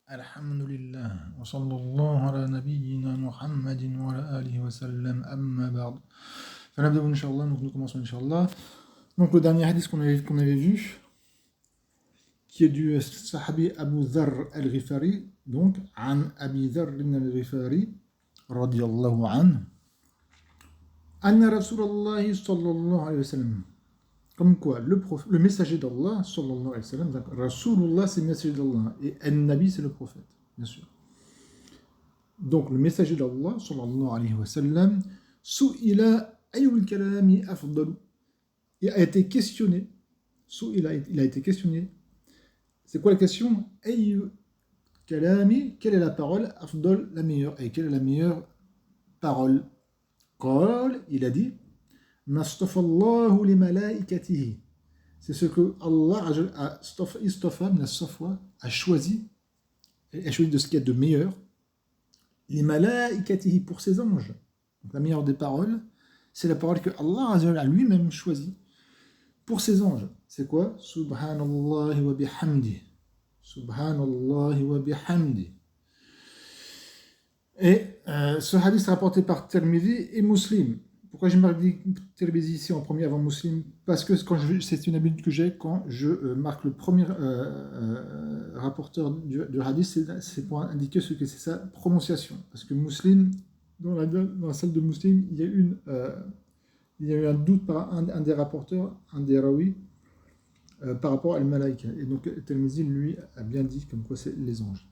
الحمد لله وصلى الله على نبينا محمد وعلى آله وسلم أما بعد فنبدأ إن شاء الله. Donc nous commençons Inch'Allah. Donc le dernier hadith qu'on avait vu, qui est du sahabi Abu Dharr al-Ghifari, donc عن أبي ذر الغفاري رضي الله عنه أن رسول الله صلى الله عليه وسلم. Comme quoi, le messager d'Allah, sallallahu alayhi wa sallam, Rasulullah c'est le messager d'Allah, et An-Nabi c'est le prophète, bien sûr. Donc le messager d'Allah, sallallahu alayhi wa sallam, Su'ila ayyul kalami afdalu. Il a été questionné, il a été questionné. C'est quoi la question? Ayyul kalami, quelle est la parole? Afdal, la meilleure. Et quelle est la meilleure parole? Qal, il a dit, Nastafallahu li malaikatihi. C'est ce que Allah a choisi de ce qu'il y a de meilleur. Li malaikatihi, pour ses anges. Donc la meilleure des paroles, c'est la parole que Allah a lui-même choisie pour ses anges. C'est quoi? Subhanallah wa bihamdi. Subhanallah wa bihamdi. Et ce hadith est rapporté par Tirmidhi et Muslim. Pourquoi j'ai marqué Tirmidhi ici en premier avant Muslim? Parce que c'est une habitude que j'ai quand je marque le premier rapporteur du hadith, c'est pour indiquer ce que c'est sa prononciation. Parce que Muslim, dans la salle de Muslim, il y a eu un doute par un des rapporteurs, un des rawi, par rapport à al-malaïka. Et donc Tirmidhi, lui, a bien dit comme quoi c'est les anges.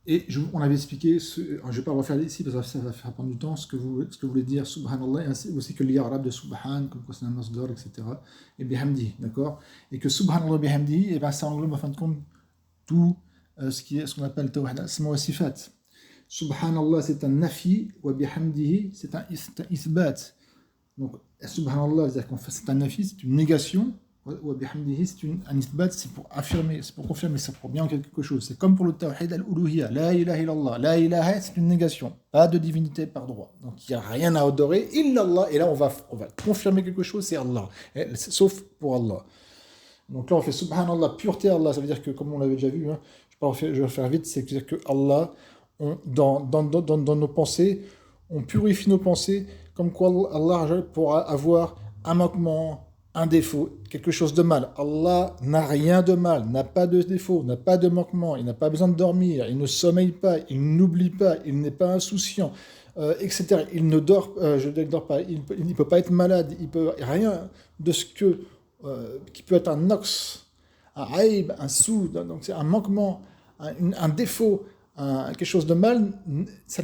Et on avait expliqué, je ne vais pas refaire ici parce que ça va faire prendre du temps, ce que voulait dire Subhanallah, et ainsi aussi que l'irabe de Subhan, comme quoi c'est un masdar, etc. Et bihamdi, d'accord? Et que Subhanallah bihamdi, et ben ça englobe en fin de compte tout ce qu'on appelle tawhid asma wa sifat. Subhanallah c'est un nafi, wa bihamdihi c'est un isbat. Donc Subhanallah, c'est-à-dire qu'en fait c'est un nafi, c'est une négation. C'est un isbat, c'est pour affirmer, c'est pour confirmer, c'est pour bien quelque chose. C'est comme pour le tawhid al-uluhiyya, la ilaha illallah. La ilaha, c'est une négation, pas de divinité par droit. Donc il n'y a rien à adorer, illallah. Et là, on va confirmer quelque chose, c'est Allah. Sauf pour Allah. Donc là, on fait subhanallah, pureté Allah. Ça veut dire que, comme on l'avait déjà vu, hein, je vais faire vite, c'est-à-dire que Allah, dans nos pensées, on purifie nos pensées, comme quoi Allah pourra avoir un manquement, un défaut, quelque chose de mal. Allah n'a rien de mal, n'a pas de défaut, n'a pas de manquement, il n'a pas besoin de dormir, il ne sommeille pas, il n'oublie pas, il n'est pas insouciant, etc. Il ne dort pas, il ne peut pas être malade, il peut rien de ce qui peut être un nox, un aïb, un soud, donc c'est un manquement, un défaut, quelque chose de mal, ça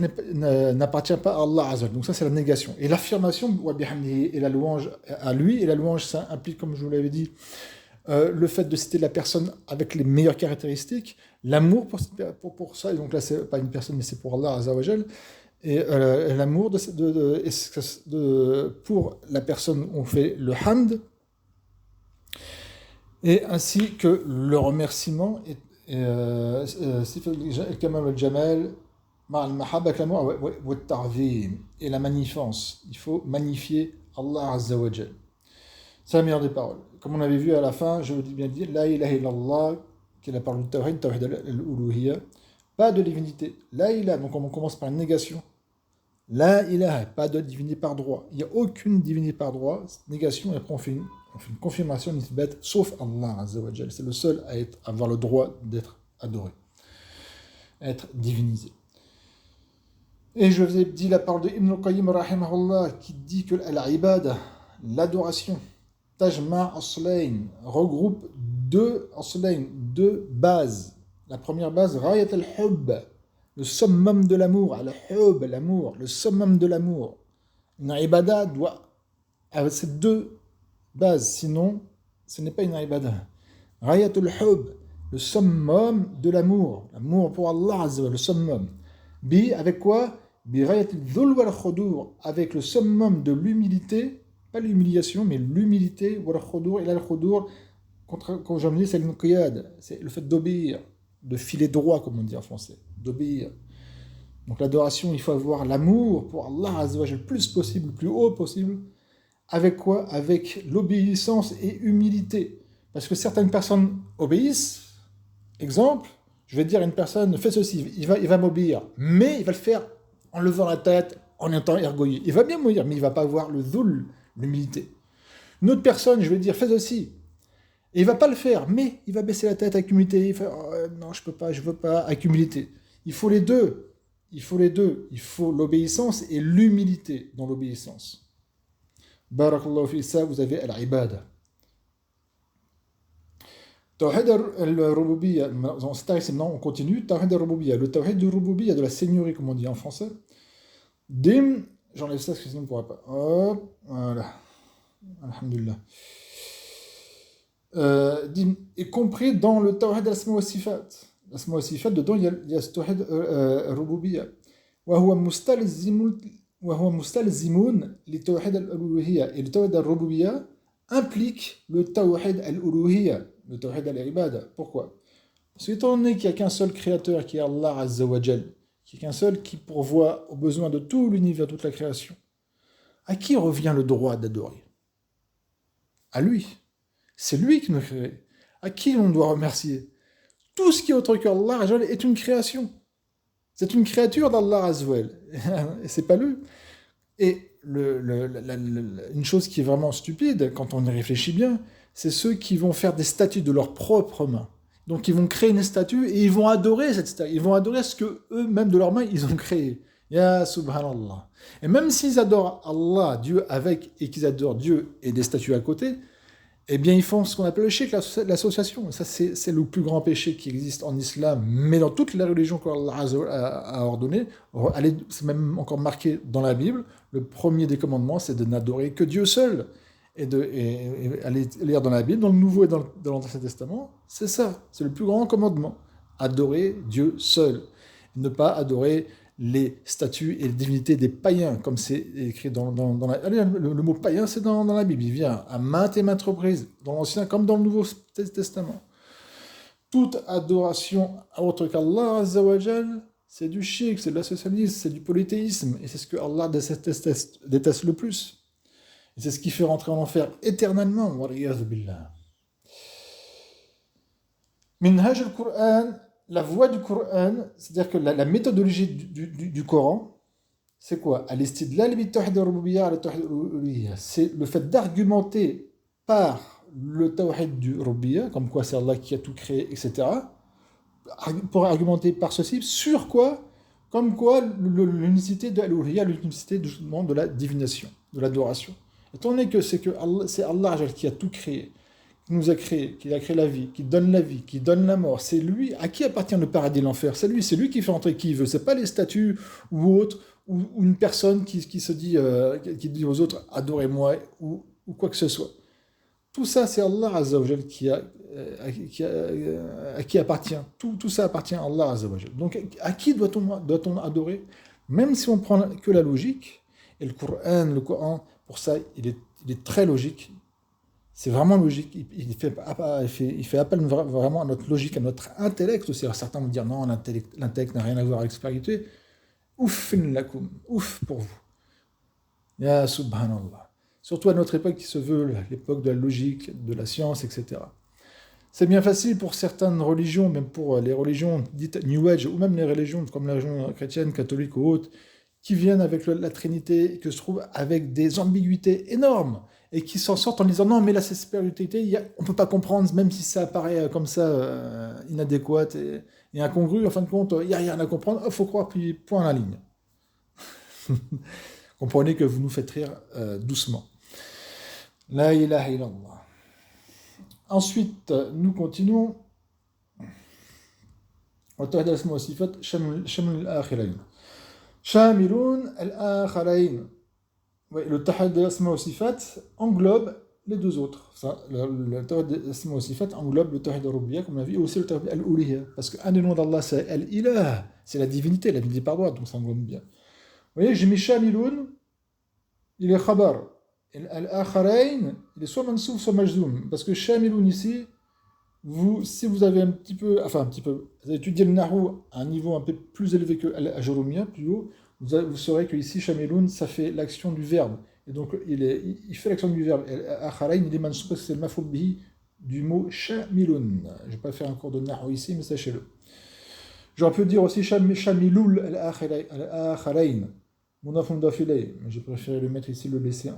n'appartient pas à Allah Azza. Donc ça c'est la négation. Et l'affirmation et la louange à lui, et la louange ça implique, comme je vous l'avais dit, le fait de citer la personne avec les meilleures caractéristiques, l'amour pour ça, et donc là c'est pas une personne mais c'est pour Allah Azza wa Jal, et l'amour pour la personne on fait le hamd, et ainsi que le remerciement et la magnificence. Il faut magnifier Allah Azza wa Jal. C'est la meilleure des paroles. Comme on avait vu à la fin, je vous dis bien dire la ilaha illallah, qui est la parole du tawhid al-uluhiyya, pas de divinité. La ilaha, donc on commence par une négation. La ilaha, pas de divinité par droit. Il n'y a aucune divinité par droit, négation, et après on fait une confirmation nisbat, sauf Allah Azza wa Jal. C'est le seul à avoir le droit d'être adoré, à être divinisé. Et je vous ai dit la parole de Ibn al-Qayyim rahimahullah qui dit que l'ibada, l'adoration, tajma' aslayn, regroupe deux bases. La première base, rayat al-hubb, le summum de l'amour, al-hubb, l'amour, le summum de l'amour. Une ibada doit avoir ces deux base, sinon ce n'est pas une ibada. Rayatul hub, le summum de l'amour pour Allah Azza wa, le summum. Bi, avec quoi? Bi rayatul dhul wal khudur, avec le summum de l'humilité, pas l'humiliation, mais l'humilité, wal khudur, et là le khudur, quand j'en dis, c'est l'inqiyad, c'est le fait d'obéir, de filer droit, comme on dit en français, d'obéir. Donc l'adoration, il faut avoir l'amour pour Allah Azza wa, le plus possible, le plus haut possible. Avec quoi? Avec l'obéissance et humilité. Parce que certaines personnes obéissent, Exemple, je vais dire à une personne, fais ceci, il va m'obéir, mais il va le faire en levant la tête, en étant ergoïeux. Il va bien m'obéir, mais il ne va pas avoir le dhul, l'humilité. Une autre personne, je vais dire, fais ceci, et il ne va pas le faire, mais il va baisser la tête avec humilité, il fait, oh, non, je peux pas, je veux pas, avec humilité. Il faut les deux. Il faut les deux. Il faut l'obéissance et l'humilité dans l'obéissance. Barakallahu fi ça, vous avez al-ibada. Tawhid al-rububiyya, c'est intéressant, maintenant on continue. Tawhid al-rububiyya, le tawhid du rububiyya, de la seigneurie, comme on dit en français. Dim, j'enlève ça parce que sinon on ne pourra pas. Hop, voilà. Alhamdulillah. Dim, y compris dans le tawhid al-asma wa sifat. L'asma wa sifat, dedans il y a ce tawhid al-rububiyya. وهو مستلزم وهو مستلزم لتوحيد الألوهية. Et le tawhid al-rububiyya implique le tawhid al-uluhiyya, le tawhid al-ibada. Pourquoi? Parce qu'étant donné qu'il n'y a qu'un seul créateur qui est Allah Azza wa Jal, qu'il n'y a qu'un seul qui pourvoit aux besoins de tout l'univers, toute la création, à qui revient le droit d'adorer? À lui. C'est lui qui nous crée. À qui on doit remercier? Tout ce qui est autre qu'Allah Azza wa Jal est une création. C'est une créature d'Allah Azza wa Jal. Et c'est pas lui. Et une chose qui est vraiment stupide, quand on y réfléchit bien, c'est ceux qui vont faire des statues de leurs propres mains. Donc ils vont créer une statue et ils vont adorer cette statue. Ils vont adorer ce que eux-mêmes de leurs mains, ils ont créé. Ya subhanallah. Et même s'ils adorent Allah, Dieu avec, et qu'ils adorent Dieu et des statues à côté, eh bien ils font ce qu'on appelle le shirk, l'association. Ça c'est le plus grand péché qui existe en islam, mais dans toutes les religions qu'Allah a ordonnées. C'est même encore marqué dans la Bible. Le premier des commandements, c'est de n'adorer que Dieu seul. Et aller lire dans la Bible, dans le Nouveau et dans l'Ancien Testament, c'est ça, c'est le plus grand commandement. Adorer Dieu seul. Ne pas adorer les statues et les divinités des païens, comme c'est écrit dans la... Allez, le mot païen, c'est dans la Bible, il vient à maintes et maintes reprises, dans l'Ancien comme dans le Nouveau Testament. Toute adoration à autre qu'Allah, Azza wa Jal, c'est du shirk, c'est de l'associationnisme, c'est du polythéisme, et c'est ce que Allah déteste le plus. Et c'est ce qui fait rentrer en enfer éternellement. Waliyadhu billah. Minhaj al-Qur'an, la voie du Qur'an, c'est-à-dire que la méthodologie du Coran, c'est quoi? Al-istidlal bit-tawhid al-rububiyya ala tawhid al-uluhiyya. C'est le fait d'argumenter par le tawhid du rububiyya, comme quoi c'est Allah qui a tout créé, etc. Pour argumenter par ceci, sur quoi? Comme quoi l'unicité de l'uluhiyya, l'unicité justement de la divination, de l'adoration. Étant donné que c'est Allah qui a tout créé, qui nous a créé, qui a créé la vie, qui donne la vie, qui donne la mort, c'est lui à qui appartient le paradis et l'enfer. C'est lui qui fait entrer qui il veut. C'est pas les statues ou autres, ou une personne qui se dit, qui dit aux autres adorez-moi ou quoi que ce soit. Tout ça, c'est Allah Azza wa Jal à qui appartient. Tout ça appartient à Allah Azza wa Jal. Donc, à qui doit-on adorer? Même si on prend que la logique, et le Coran, pour ça, il est très logique. C'est vraiment logique. Il fait appel vraiment à notre logique, à notre intellect aussi. Alors, certains vont dire non, l'intellect n'a rien à voir avec la spiritualité. Ouf lakum, ouf pour vous. Ya subhanallah. Surtout à notre époque qui se veut l'époque de la logique, de la science, etc. C'est bien facile pour certaines religions, même pour les religions dites New Age, ou même les religions comme la religion chrétienne, catholique ou autre, qui viennent avec la Trinité, qui se trouvent avec des ambiguïtés énormes, et qui s'en sortent en disant non, mais la spiritualité, on ne peut pas comprendre, même si ça apparaît comme ça inadéquat et incongru, en fin de compte, il n'y a rien à comprendre, il faut croire, puis point à la ligne. Comprenez que vous nous faites rire doucement. La ilaha illallah. Ensuite, nous continuons. وتوحيد الأسماء والصفات شمل الآخرين شاملون الآخرين. Le tawhid al-asma wa sifat englobe les deux autres. Le tawhid al-asma wa sifat englobe le tawhid al-rububiyya, comme on a vu, et aussi le tawhid al-uluhiyya. Parce qu'un des noms d'Allah, c'est al-ilah, c'est la divinité par droit, donc ça englobe bien. Vous voyez, j'ai mis shamiloun, il est khabar. Al-akharayn, il est soit mansouf, soit majzoum. Parce que shamiloun ici, si vous avez vous avez étudié le nahou à un niveau un peu plus élevé que al-ajurumiyya, plus haut, vous saurez que ici, shamiloun, ça fait l'action du verbe. Et donc, il fait l'action du verbe. Al-akharayn, il est mansouf parce que c'est le maf'ul bihi du mot shamilun. Je ne vais pas faire un cours de nahou ici, mais sachez-le. J'aurais pu dire aussi shamilul al-akharayn. Mudaf mudaf ilayh. Mais j'ai préféré le mettre ici, le laisser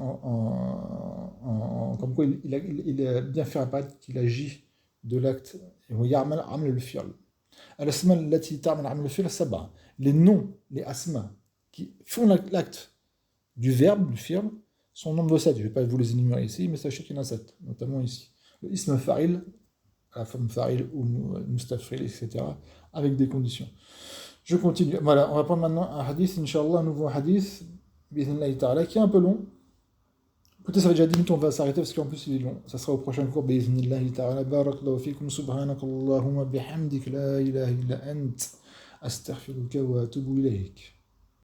comme quoi il a bien fait apparaître qu'il agit de l'acte. ويعمل عمل الفعل. الأسماء التي تعمل عمل الفعل سبعة. Les noms, les asma, qui font l'acte du verbe, du fi'l, sont au nombre de 7. Je ne vais pas vous les énumérer ici, mais sachez qu'il y en a 7, notamment ici. Le ism fa'il, la forme fa'il ou mustafil, etc., avec des conditions. Je continue. Voilà, on va prendre maintenant un hadith, Inch'Allah, un nouveau hadith, bi'idhnillahi ta'ala, qui est un peu long. Écoutez, ça fait déjà 10 minutes, on va s'arrêter parce qu'en plus il est long. Ça sera au prochain cours, bi'idhnillahi ta'ala. Barakallahu fikum, subhanakallahumma bihamdik, la ilaha illa ant, astaghfiruka wa atubu ilayk.